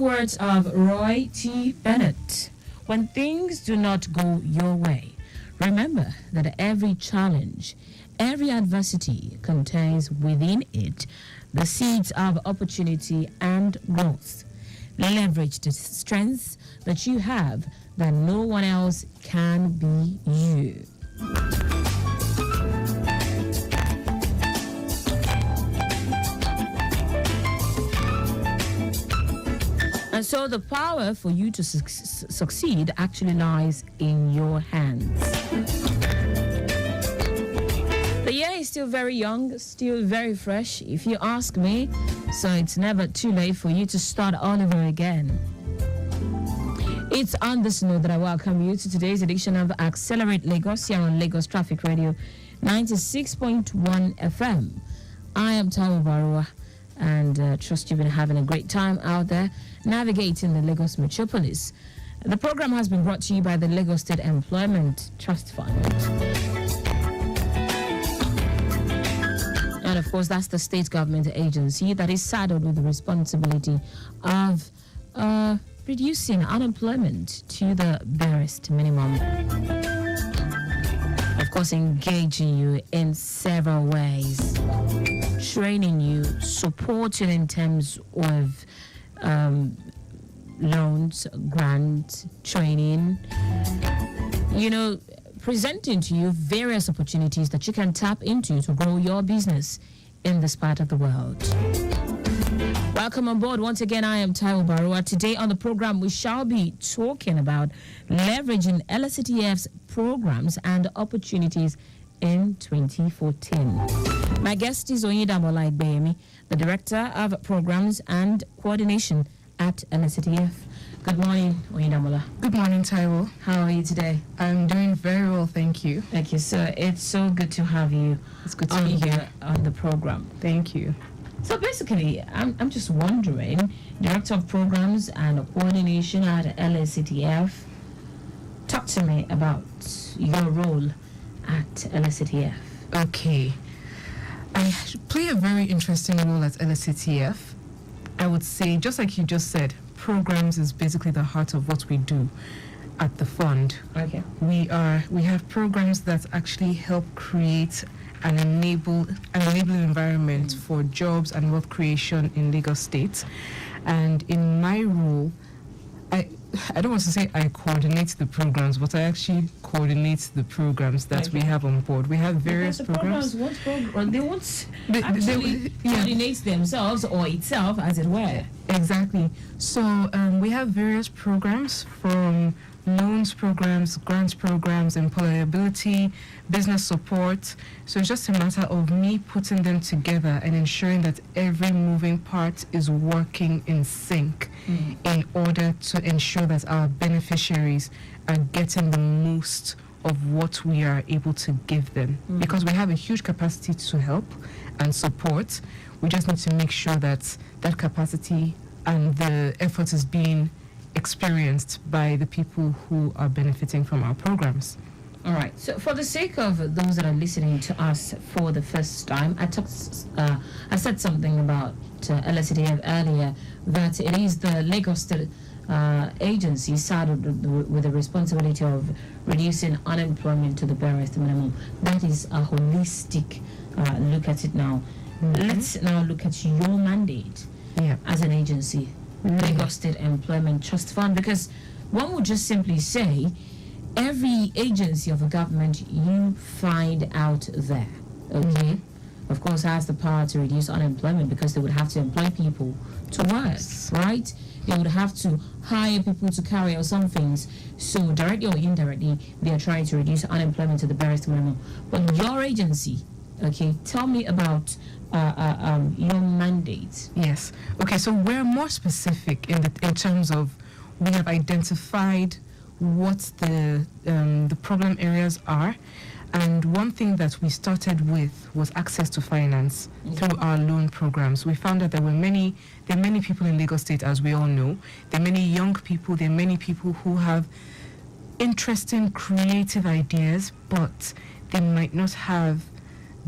words of Roy T. Bennett. When things do not go your way, remember that every challenge, every adversity contains within it the seeds of opportunity and growth. Leverage the strengths that you have that no one else can be you. And so the power for you to succeed actually lies in your hands. The year is still very young, still very fresh, if you ask me. So it's never too late for you to start all over again. It's on this note that I welcome you to today's edition of Accelerate Lagos here on Lagos Traffic Radio 96.1 FM. I am Taiwo Baruwa, and trust you've been having a great time out there navigating the Lagos metropolis. The program has been brought to you by the Lagos State Employment Trust Fund. And of course, that's the state government agency that is saddled with the responsibility of reducing unemployment to the barest minimum. Of course, engaging you in several ways, training you, supporting in terms of loans, grants, training, presenting to you various opportunities that you can tap into to grow your business in this part of the world. Welcome on board. Once again, I am Taiwo Baruwa. Today on the program, we shall be talking about leveraging LSTF's programs and opportunities in 2014. My guest is Oyindamola Igbeyemi, the Director of Programs and Coordination at LSTF. Good morning, Oyindamola. Good morning, Taiwo. How are you today? I'm doing very well, thank you. Thank you, sir. It's so good to have you. It's good to be here on the program. Thank you. So basically, I'm just wondering, Director of Programs and Coordination at LSTF, talk to me about your role at LSTF. Okay. I play a very interesting role at LSTF. I would say, just like you just said, programs is basically the heart of what we do at the fund. Okay. We have programs that actually help create an enabling environment for jobs and wealth creation in Lagos State. And in my role, I don't want to say I coordinate the programs, but I actually coordinate the programs that we have on board. We have various programs. They coordinate themselves or itself, as it were. Exactly. So we have various programs, from loans programs, grants programs, employability, business support. So it's just a matter of me putting them together and ensuring that every moving part is working in sync in order to ensure that our beneficiaries are getting the most of what we are able to give them. Because we have a huge capacity to help and support. We just need to make sure that that capacity and the effort is being experienced by the people who are benefiting from our programs. All right. So for the sake of those that are listening to us for the first time, I said something about LSTF earlier, that it is the Lagos State agency saddled with the responsibility of reducing unemployment to the barest minimum. That is a holistic look at it now. Let's now look at your mandate as an agency, Lagos State Employment Trust Fund, because one would just simply say every agency of a government you find out there, okay, of course, has the power to reduce unemployment because they would have to employ people to work, right? They would have to hire people to carry out some things. So directly or indirectly, they are trying to reduce unemployment to the barest minimum. But your agency, okay, tell me about your mandate. Yes. Okay, so we're more specific in terms of we have identified what the problem areas are, and one thing that we started with was access to finance through our loan programs. We found that there are many people in Lagos State, as we all know. There are many young people. There are many people who have interesting, creative ideas, but they might not have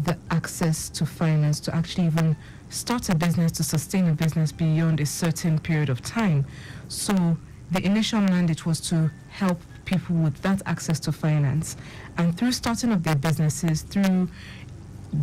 the access to finance to actually even start a business, to sustain a business beyond a certain period of time. So the initial mandate was to help people with that access to finance. And through starting up their businesses, through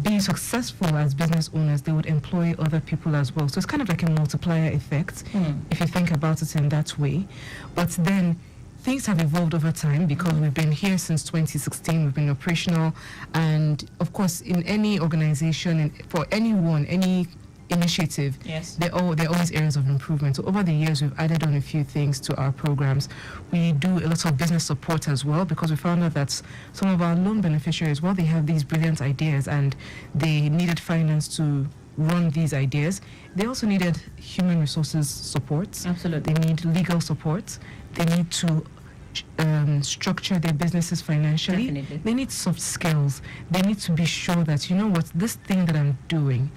being successful as business owners, they would employ other people as well. So it's kind of like a multiplier effect, if you think about it in that way. But then things have evolved over time because we've been here since 2016, we've been operational. And of course, in any organization, for anyone, any initiative, Yes. there are always areas of improvement. So over the years, we've added on a few things to our programs. We do a lot of business support as well, because we found out that some of our loan beneficiaries, while they have these brilliant ideas and they needed finance to run these ideas, they also needed human resources support. Absolutely. They need legal support. They need to structure their businesses financially. Definitely. They need soft skills. They need to be sure that, you know what, this thing that I'm doing,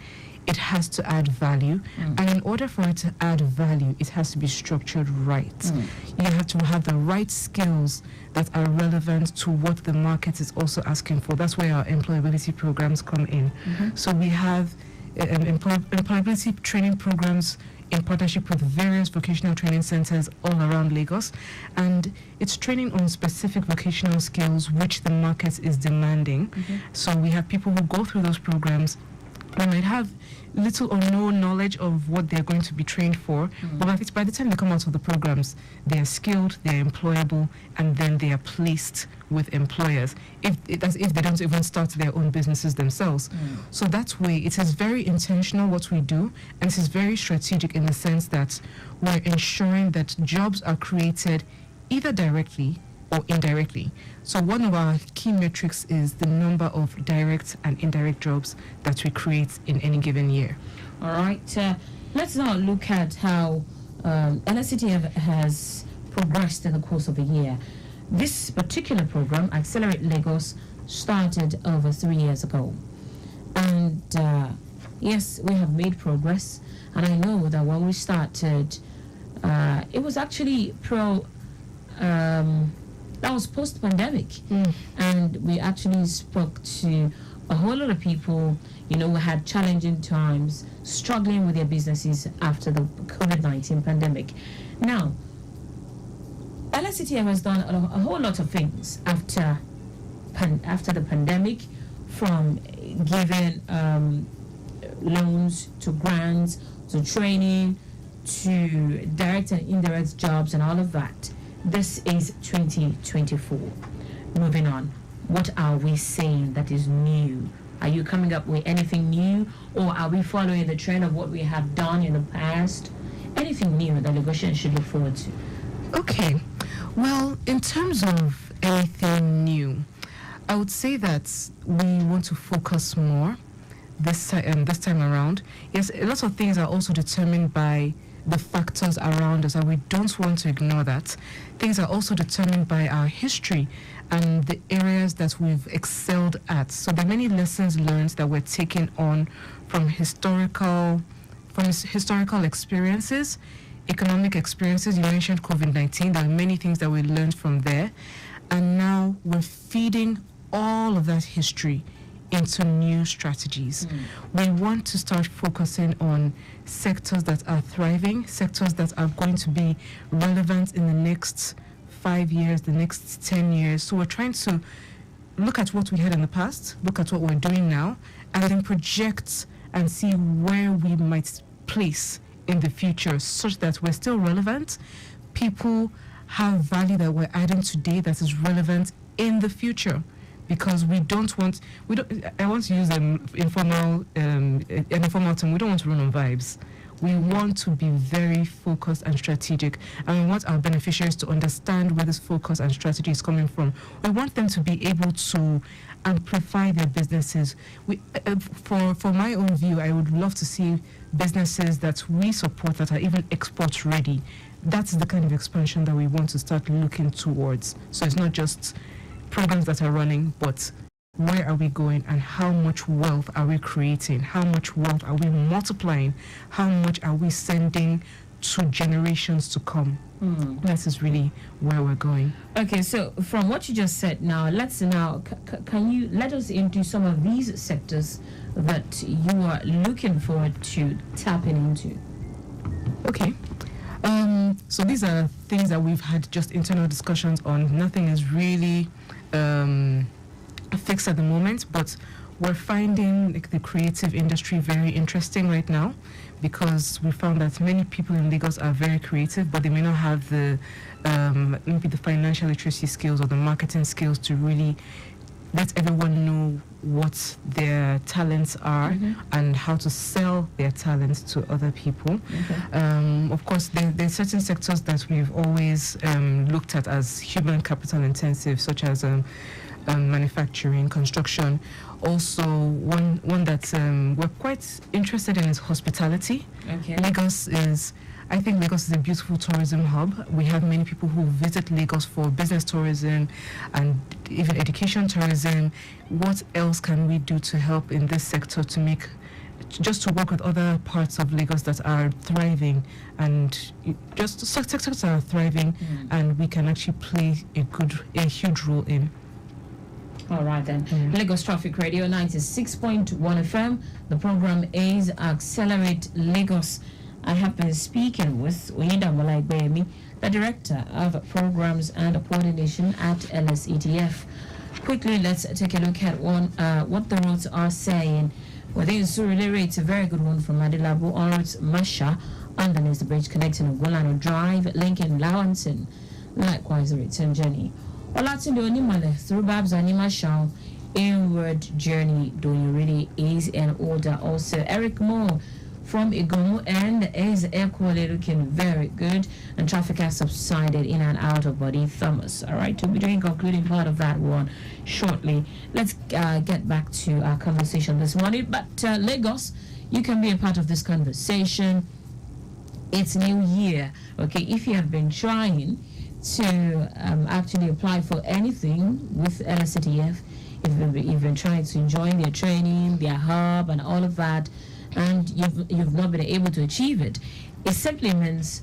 it has to add value. And in order for it to add value, it has to be structured right. You have to have the right skills that are relevant to what the market is also asking for. That's where our employability programs come in. So we have employability training programs in partnership with various vocational training centers all around Lagos, and it's training on specific vocational skills which the market is demanding. So we have people who go through those programs. They might have little or no knowledge of what they're going to be trained for, but by the time they come out of the programs, they are skilled, they're employable, and then they are placed with employers, as if they don't even start their own businesses themselves. So that way, it is very intentional what we do, and it is very strategic in the sense that we're ensuring that jobs are created either directly or indirectly. So one of our key metrics is the number of direct and indirect jobs that we create in any given year. All right. Let's now look at how LSCTF has progressed in the course of a year. This particular program, Accelerate Lagos, started over 3 years ago. And yes, we have made progress. And I know that when we started, it was actually that was post-pandemic. And we actually spoke to a whole lot of people, you know, who had challenging times, struggling with their businesses after the COVID-19 pandemic. Now, LSCTF has done a whole lot of things after the pandemic, from giving loans to grants to training to direct and indirect jobs and all of that. This is 2024. Moving on, what are we saying that is new? Are you coming up with anything new, or are we following the trend of what we have done in the past? Anything new that Lagosians should look forward to? Okay, well, in terms of anything new, I would say that we want to focus more this time around. Yes, a lot of things are also determined by the factors around us, and we don't want to ignore that. Things are also determined by our history and the areas that we've excelled at. So there are many lessons learned that we're taking on from historical experiences, economic experiences. You mentioned COVID-19. There are many things that we learned from there, and now we're feeding all of that history into new strategies. We want to start focusing on sectors that are thriving, sectors that are going to be relevant in the next 5 years, the next 10 years. So we're trying to look at what we had in the past, look at what we're doing now, and then project and see where we might place in the future, such that we're still relevant. People have value that we're adding today that is relevant in the future. Because I want to use an informal term, we don't want to run on vibes. We want to be very focused and strategic, and we want our beneficiaries to understand where this focus and strategy is coming from. We want them to be able to amplify their businesses. For my own view, I would love to see businesses that we support that are even export ready. That's the kind of expansion that we want to start looking towards. So it's not just programs that are running, but where are we going and how much wealth are we creating? How much wealth are we multiplying? How much are we sending to generations to come. That is really where we're going. Okay, so from what you just said now, let's now, can you let us into some of these sectors that you are looking forward to tapping into? Okay. So these are things that we've had just internal discussions on. Nothing is really fixed at the moment, but we're finding the creative industry very interesting right now, because we found that many people in Lagos are very creative, but they may not have the maybe the financial literacy skills or the marketing skills to really let everyone know what their talents are and how to sell their talents to other people. Of course, there are certain sectors that we've always looked at as human capital intensive, such as manufacturing, construction. Also, one that we're quite interested in is hospitality. I think Lagos is a beautiful tourism hub. We have many people who visit Lagos for business tourism and even education tourism. What else can we do to help in this sector to just work with other parts of Lagos that are thriving, and just sectors that are thriving, and we can actually play a huge role in. All right then. Lagos Traffic Radio 96.1 FM. The program is Accelerate Lagos. I have been speaking with Oyinda Molaibemi, the Director of Programs and Coordination at LSETF. Quickly, let's take a look at what the roads are saying. Within Surulere, it's a very good one from Adilabu onwards Masha, underneath the bridge connecting Ogolano Drive, linking Lawanson. Likewise, a return journey. Olatunde Onimale through Babs Animashaw, inward journey doing really is in order. Also, Eric Moore from Igomu and is air quality looking very good, and traffic has subsided in and out of Body Thomas. All right, we'll be doing concluding part of that one shortly. Let's get back to our conversation this morning. But Lagos, you can be a part of this conversation. It's New Year, okay? If you have been trying to actually apply for anything with LSETF, if you've been trying to join their training, their hub, and all of that, and you've not been able to achieve it, it simply means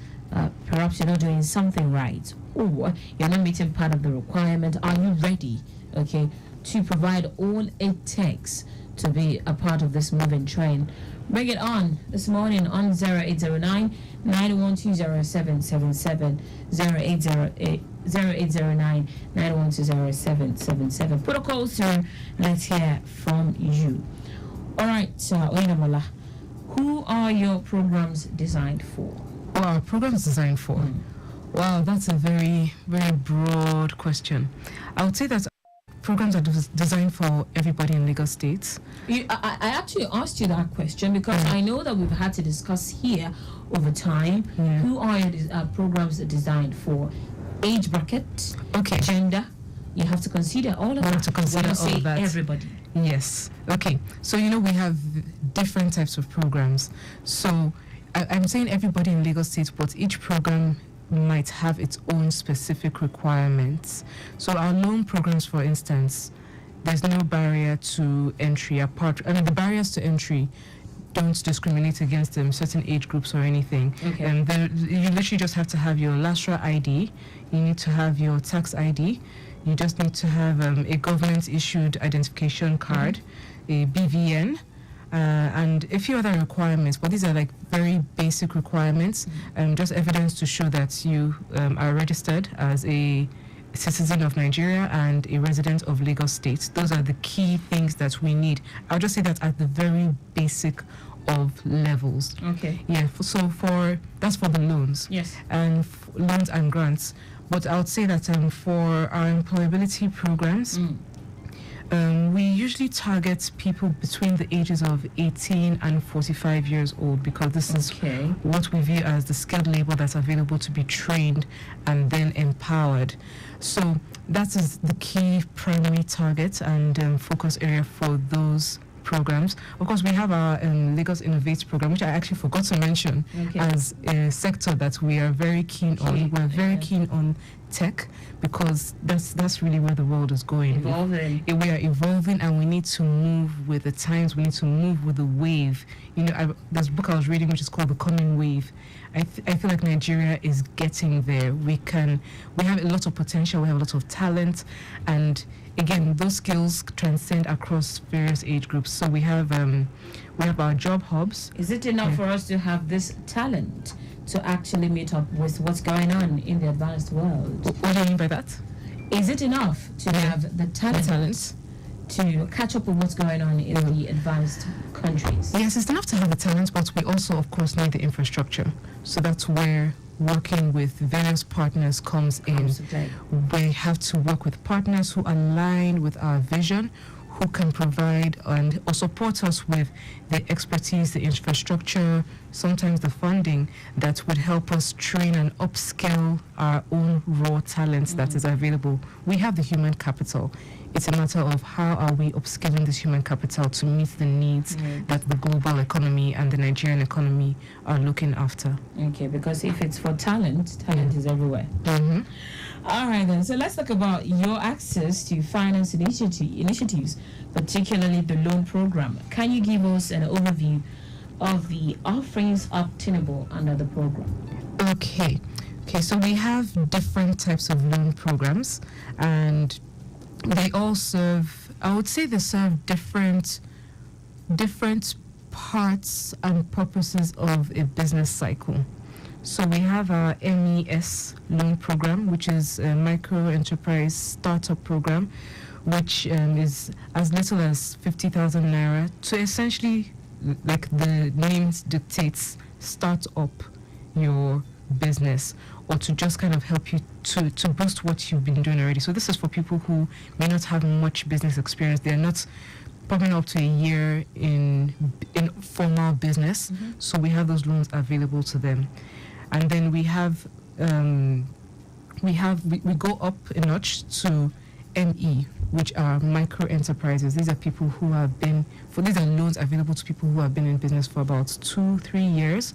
perhaps you're not doing something right, or you're not meeting part of the requirement. Are you ready, okay, to provide all it takes to be a part of this moving train? Bring it on this morning on 0809 9120777, 0809 9120777. Put a call through. Let's hear from you. All right, Oyindamola, who are your programs designed for? Our programs designed for? Wow, that's a very, very broad question. I would say that programs are designed for everybody in Lagos State. I actually asked you that question because I know that we've had to discuss here over time. Who are your programs designed for? Age bracket, gender. You have to consider all of that. To consider all of that. Everybody. Yes. Okay. So, we have different types of programs. So, I'm saying everybody in Lagos State, but each program might have its own specific requirements. So, our loan programs, for instance, there's no barrier to entry the barriers to entry don't discriminate against certain age groups or anything. You literally just have to have your LASRA ID. You need to have your tax ID. You just need to have a government-issued identification card, a BVN, and a few other requirements. But these are like very basic requirements, just evidence to show that you are registered as a citizen of Nigeria and a resident of Lagos State. Those are the key things that we need. I'll just say that at the very basic of levels. Yeah. So that's for the loans. Yes. And loans and grants. But I would say that for our employability programs, we usually target people between the ages of 18 and 45 years old, because this is what we view as the skilled labor that's available to be trained and then empowered. So that is the key primary target and focus area for those programs. Of course, we have our Lagos Innovates program, which I actually forgot to mention as a sector that we are very keen on. We're very keen on tech, because that's really where the world is going. Evolving. We are evolving, and we need to move with the times. We need to move with the wave. There's a book I was reading which is called The Coming Wave. I feel like Nigeria is getting there. We have a lot of potential. We have a lot of talent, and again, those skills transcend across various age groups. So we have our job hubs. Is it enough for us to have this talent to actually meet up with what's going on in the advanced world? What do you mean by that? Is it enough to have the talent to catch up with what's going on in the advanced countries? Yes, it's enough to have the talent, but we also, of course, need the infrastructure. So that's where working with various partners comes in. We have to work with partners who align with our vision, who can provide or support us with the expertise, the infrastructure, sometimes the funding that would help us train and upskill our own raw talents that is available. We have the human capital. It's a matter of how are we upskilling this human capital to meet the needs that the global economy and the Nigerian economy are looking after. Okay, because if it's for talent is everywhere. Mm-hmm. All right, then. So let's talk about your access to finance initiatives, particularly the loan program. Can you give us an overview of the offerings obtainable under the program? Okay, so we have different types of loan programs, and they all serve, I would say they serve different parts and purposes of a business cycle. So we have our MES loan program, which is a micro enterprise startup program, which is as little as 50,000 naira to essentially, like the name dictates, start up your business, or to just kind of help you to boost what you've been doing already. So this is for people who may not have much business experience. They're not probably up to a year in formal business. Mm-hmm. So we have those loans available to them. And then we go up a notch to ME, which are micro enterprises. These are people who have these are loans available to people who have been in business for about 2-3 years.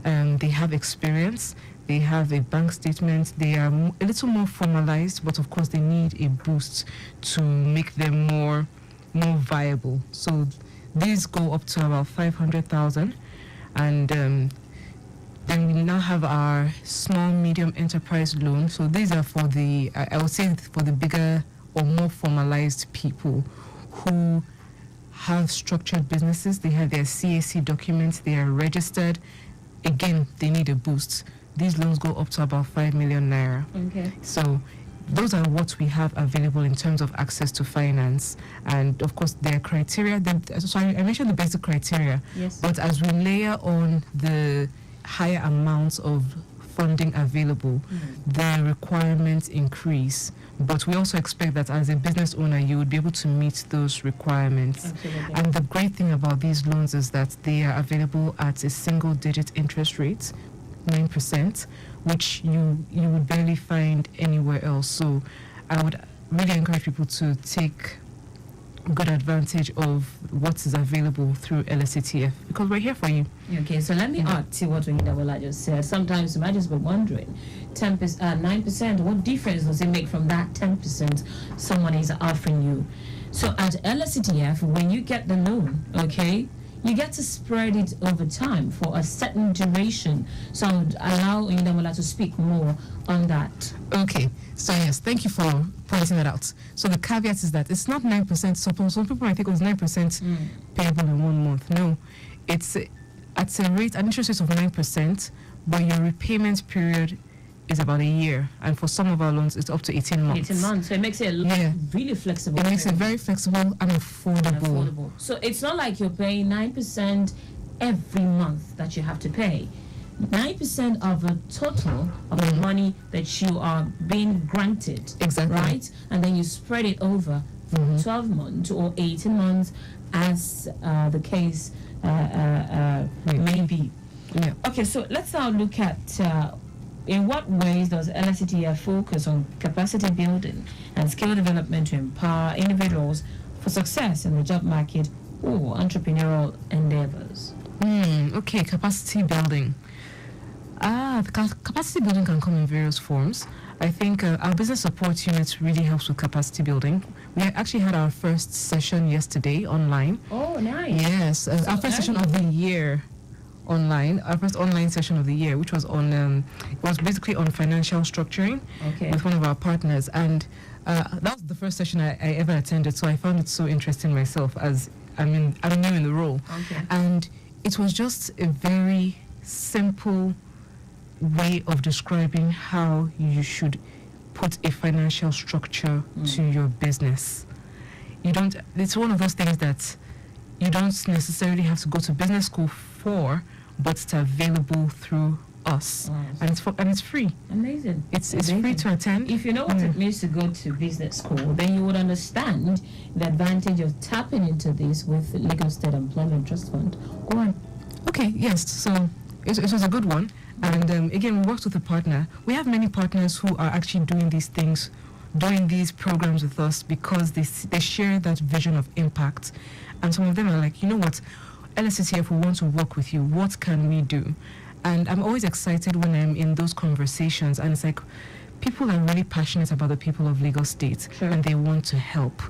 They have experience, they have a bank statement, they are a little more formalized, but of course they need a boost to make them more viable. So these go up to about 500,000, and then we now have our small medium enterprise loan. So these are for I would say for the bigger or more formalized people who have structured businesses. They have their CAC documents, they are registered. Again, they need a boost. These loans go up to about 5 million naira. Okay. So those are what we have available in terms of access to finance. And of course, there are criteria. So I mentioned the basic criteria. Yes. But as we layer on the higher amounts of funding available, the requirements increase. But we also expect that as a business owner, you would be able to meet those requirements. Absolutely. And the great thing about these loans is that they are available at a single-digit interest rate, 9%, which you would barely find anywhere else. So I would really encourage people to take good advantage of what is available through LSATF, because we're here for you. Okay, so let me add to what Oyindamola just said. Sometimes you might just be wondering, 9%, what difference does it make from that 10% someone is offering you? So at LSATF, when you get the loan, okay, you get to spread it over time for a certain duration. So I would allow Oyindamola to speak more on that. Okay, so yes, thank you for pointing that out. So the caveat is that it's not 9%. So some people might think it was 9% payable in 1 month. No, it's at an interest rate of 9%, but your repayment period is about a year, and for some of our loans it's up to 18 months. 18 months, so it makes it really flexible. It makes it very flexible and affordable. So it's not like you're paying 9% every month that you have to pay. 9% of the total of the money that you are being granted. Exactly. Right? And then you spread it over 12 months or 18 months as the case may be. Yeah. Okay, so let's now look at in what ways does LSATF focus on capacity building and skill development to empower individuals for success in the job market or entrepreneurial endeavors? Okay, capacity building. The capacity building can come in various forms. I think our business support unit really helps with capacity building. We actually had our first session yesterday online. Oh, nice. Yes, our first session of the year online. Our first online session of the year, which was on, it was basically on financial structuring with one of our partners. And that was the first session I ever attended, so I found it so interesting myself as I'm new in the role. And it was just a very simple way of describing how you should put a financial structure to your business. It's one of those things that you don't necessarily have to go to business school for, but it's available through us. And it's free. Amazing. It's free to attend. If you know what it means to go to business school, then you would understand the advantage of tapping into this with Lagos State Employment Trust Fund. Go on. Okay, yes. So it was a good one. And again, we worked with a partner. We have many partners who are actually doing these things, doing these programs with us because they share that vision of impact. And some of them are like, you know what, LSCTF, we want to work with you. What can we do? And I'm always excited when I'm in those conversations. And it's like, people are really passionate about the people of Lagos State, and they want to help.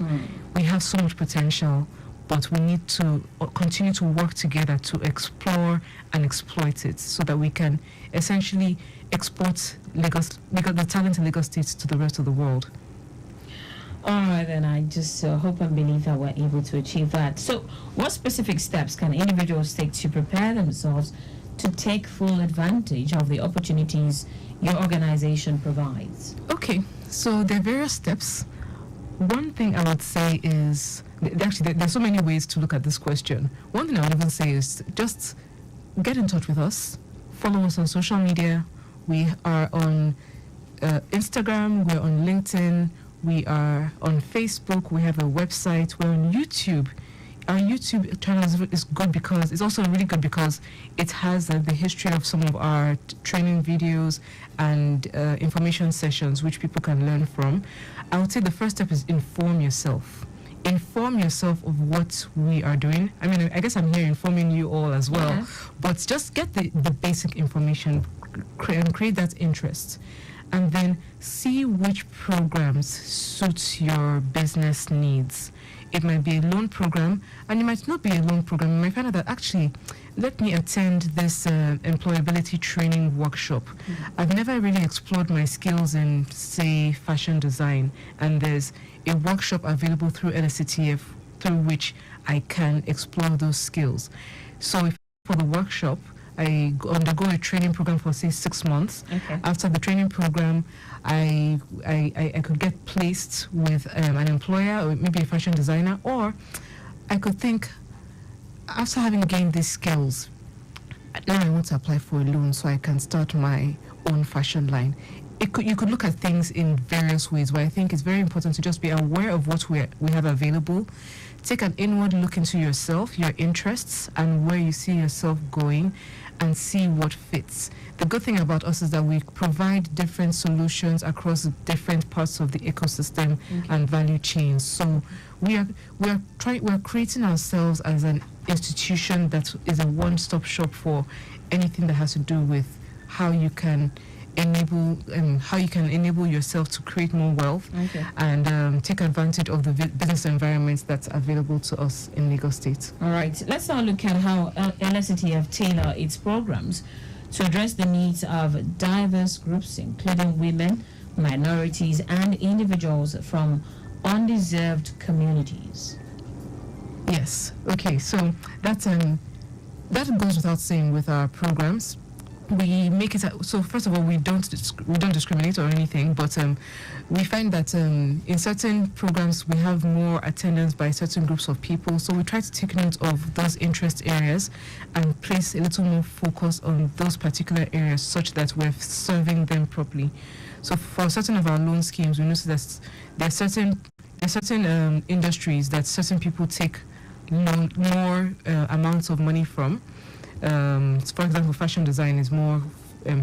We have so much potential, but we need to continue to work together to explore and exploit it so that we can essentially export the talent in Lagos State to the rest of the world. All right, then I just hope and believe that we're able to achieve that. So what specific steps can individuals take to prepare themselves to take full advantage of the opportunities your organization provides? Okay, so there are various steps. One thing I would say is, actually, there's so many ways to look at this question. One thing I would even say is just get in touch with us. Follow us on social media. We are on Instagram. We're on LinkedIn. We are on Facebook. We have a website. We're on YouTube. Our YouTube channel is good because it's also really good because it has the history of some of our training videos and information sessions which people can learn from. I would say the first step is inform yourself. Inform yourself of what we are doing. I mean, I guess I'm here informing you all as well, but just get the basic information and create that interest. And then see which programs suit your business needs. It might be a loan program, and it might not be a loan program. You might find out that actually, let me attend this employability training workshop. I've never really explored my skills in, say, fashion design, and there's a workshop available through LSCTF through which I can explore those skills. So if for the workshop, I undergo a training program for, say, 6 months. After the training program, I could get placed with an employer or maybe a fashion designer, or I could think, after having gained these skills, now I want to apply for a loan so I can start my own fashion line. You could look at things in various ways, but I think it's very important to just be aware of what we have available. Take an inward look into yourself, your interests, and where you see yourself going, and see what fits. The good thing about us is that we provide different solutions across different parts of the ecosystem and value chains. So we're creating ourselves as an institution that is a one-stop shop for anything that has to do with how you can enable yourself to create more wealth and take advantage of the business environments that's available to us in Lagos State. All right, let's now look at how LSCTF tailor its programs to address the needs of diverse groups, including women, minorities, and individuals from undeserved communities. Yes. Okay. So that goes without saying with our programs. We make it so. First of all, we don't discriminate or anything, but we find that in certain programs we have more attendance by certain groups of people. So we try to take note of those interest areas and place a little more focus on those particular areas, such that we're serving them properly. So for certain of our loan schemes, we notice that there are certain industries that certain people take more amounts of money from. For example, fashion design is more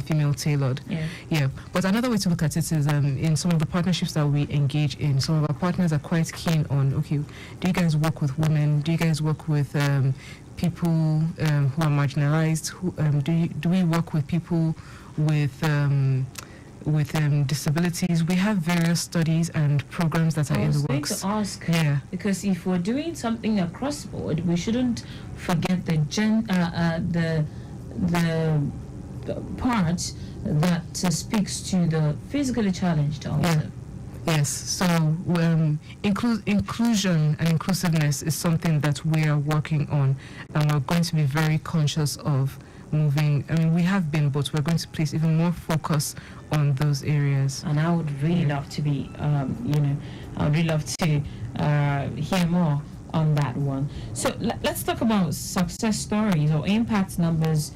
female tailored. Yeah. But another way to look at it is in some of the partnerships that we engage in, some of our partners are quite keen on, okay, do you guys work with women? Do you guys work with people who are marginalized? Do we work with people with disabilities? We have various studies and programs that are in the works. I was going to ask, because if we're doing something across the board, we shouldn't forget the part that speaks to the physically challenged also. Yeah. Yes, so inclusion and inclusiveness is something that we are working on, and we're going to be very conscious of moving. I mean, we have been, but we're going to place even more focus on those areas. And I would really love to be, I would really love to hear more on that one. So let's talk about success stories or impact numbers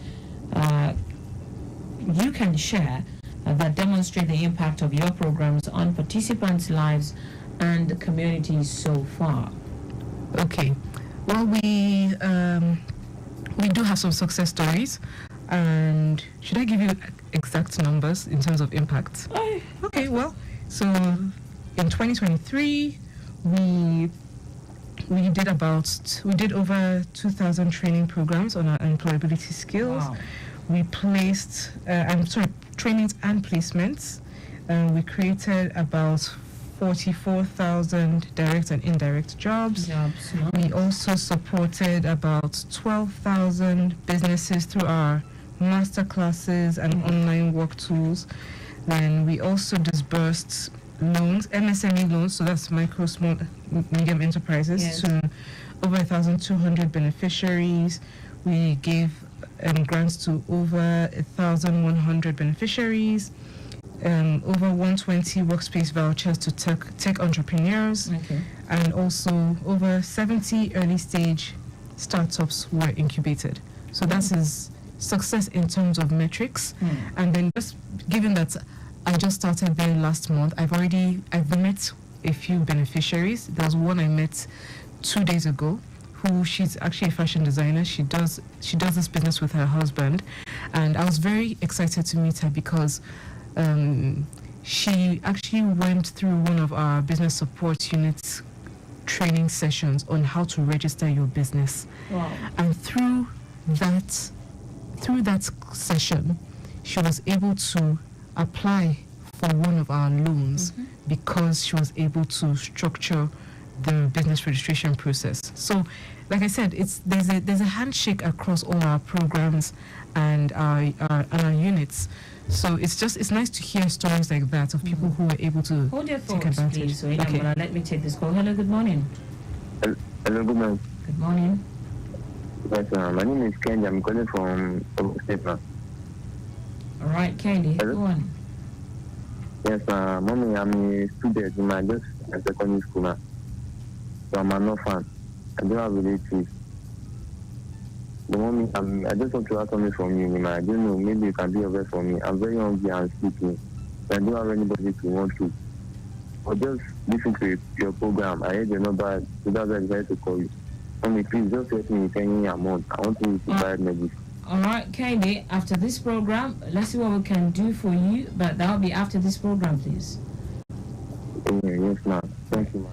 you can share that demonstrate the impact of your programs on participants' lives and communities so far. Okay. Well, we do have some success stories, and should I give you exact numbers in terms of impact? Okay, well, so in 2023, we did over 2,000 training programs on our employability skills. Wow. We placed, trainings and placements. We created about 44,000 direct and indirect jobs. We also supported about 12,000 businesses through our master classes and online work tools. Then we also disbursed loans, MSME loans, so that's micro, small, medium enterprises, to over 1,200 beneficiaries. We gave grants to over 1,100 beneficiaries. Over 120 workspace vouchers to tech entrepreneurs, and also over 70 early stage startups were incubated. So that is success in terms of metrics. And then just given that I just started there last month, I've met a few beneficiaries. There's one I met 2 days ago, who she's actually a fashion designer. She does this business with her husband, and I was very excited to meet her because she actually went through one of our business support units training sessions on how to register your business. Wow. And through that session, she was able to apply for one of our loans because she was able to structure the business registration process. So, like I said, there's a handshake across all our programs and our units. So it's nice to hear stories like that of people who were able to hold your take thoughts, advantage. please. So let me take this call. Hello, good morning. Hello, good morning. Good morning. Yes, my name is Kenji. I'm calling from State. All right, Kenji, go on. Yes, mommy, I'm a student in my secondary school now. So I'm an orphan. I don't have relatives. But mommy, I just want to ask something from you. I don't know, maybe you can be of help for me. I'm very hungry and sleeping. I don't have anybody to want to. But just listen to your program. I heard your number, so that's why I decided to call you. Mommy, please just help me with any amount. I want to buy medicine. All right, Kenji, after this program, let's see what we can do for you. But that'll be after this program, please. Yes, ma'am. Thank you, ma'am.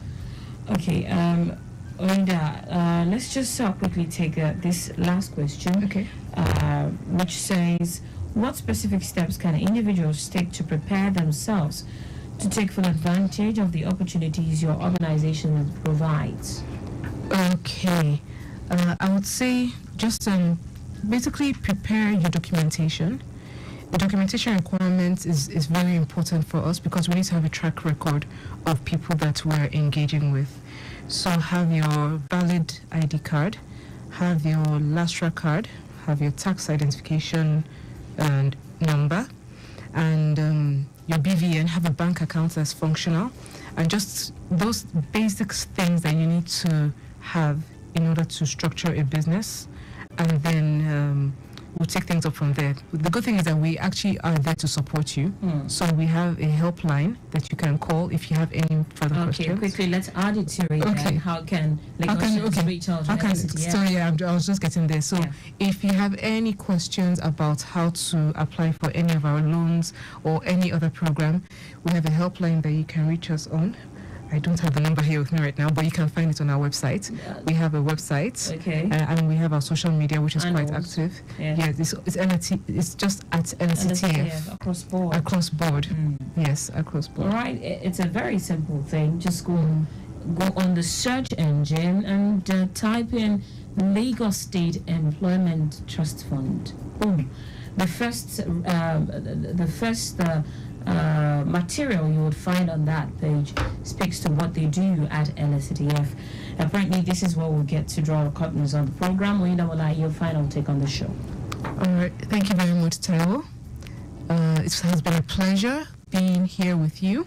Okay, Olinda, let's just quickly take this last question, which says, what specific steps can individuals take to prepare themselves to take full advantage of the opportunities your organization provides? Okay, I would say just basically prepare your documentation. The documentation requirements is very important for us because we need to have a track record of people that we're engaging with. So have your valid ID card, have your LASTRA card, have your tax identification and number, and your BVN, have a bank account that's functional, and just those basic things that you need to have in order to structure a business. And then we'll take things up from there. The good thing is that we actually are there to support you. So we have a helpline that you can call if you have any further questions. Okay, quickly, let's add it to it. Okay. How can Lagosians reach out to LSTF? So yeah, I was just getting there. So Yeah. if you have any questions about how to apply for any of our loans or any other program, we have a helpline that you can reach us on. I don't have the number here with me right now, but you can find it on our website. We have a website, Okay. and we have our social media, which is quite Handles. active. Yeah. It's LST, it's just at LSTF across board. across board. Mm. Yes, across board. All right, it's a very simple thing. Just go on the search engine and type in Lagos State Employment Trust Fund. Boom. The first material you would find on that page speaks to what they do at LSTF. Apparently, this is where we'll get to draw the curtains on the program. Your final take on the show. All right, thank you very much, Taiwo. It has been a pleasure being here with you,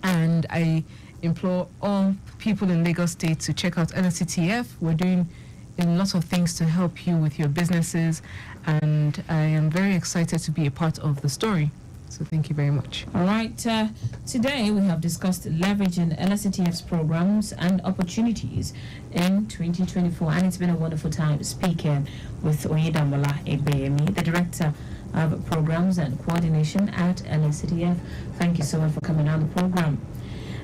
and I implore all people in Lagos State to check out LSTF. We're doing a lot of things to help you with your businesses, and I am very excited to be a part of the story. So thank you very much. All right, today we have discussed leveraging LSTF's programs and opportunities in 2024, and it's been a wonderful time speaking with Oyedambola Egbeyemi, the Director of Programs and Coordination at LSTF. Thank you so much for coming on the program.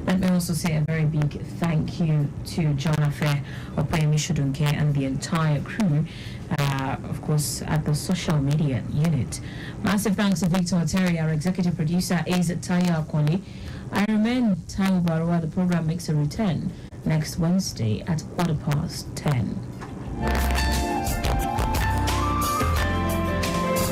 Let me also say a very big thank you to John Afe, Opeyemi Shudunke, and the entire crew, of course, at the social media unit. Massive thanks to Victor Terry, our executive producer, is Taya Akwani. I remain Taiwo Baruwa. The program makes a return next Wednesday at 10:15.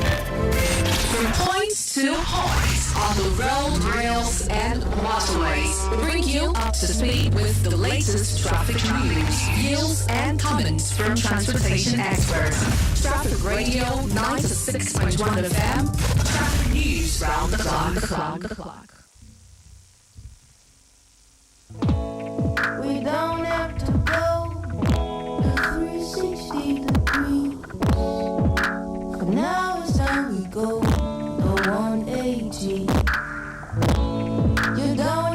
From point to point on the road, rails, and waterways, we bring you up to speed with the latest traffic news, views, and comments from transportation experts. Traffic Radio 96.1 FM. Traffic news round the clock. We don't have to go 360 degrees. For now it's time we go the 180. You don't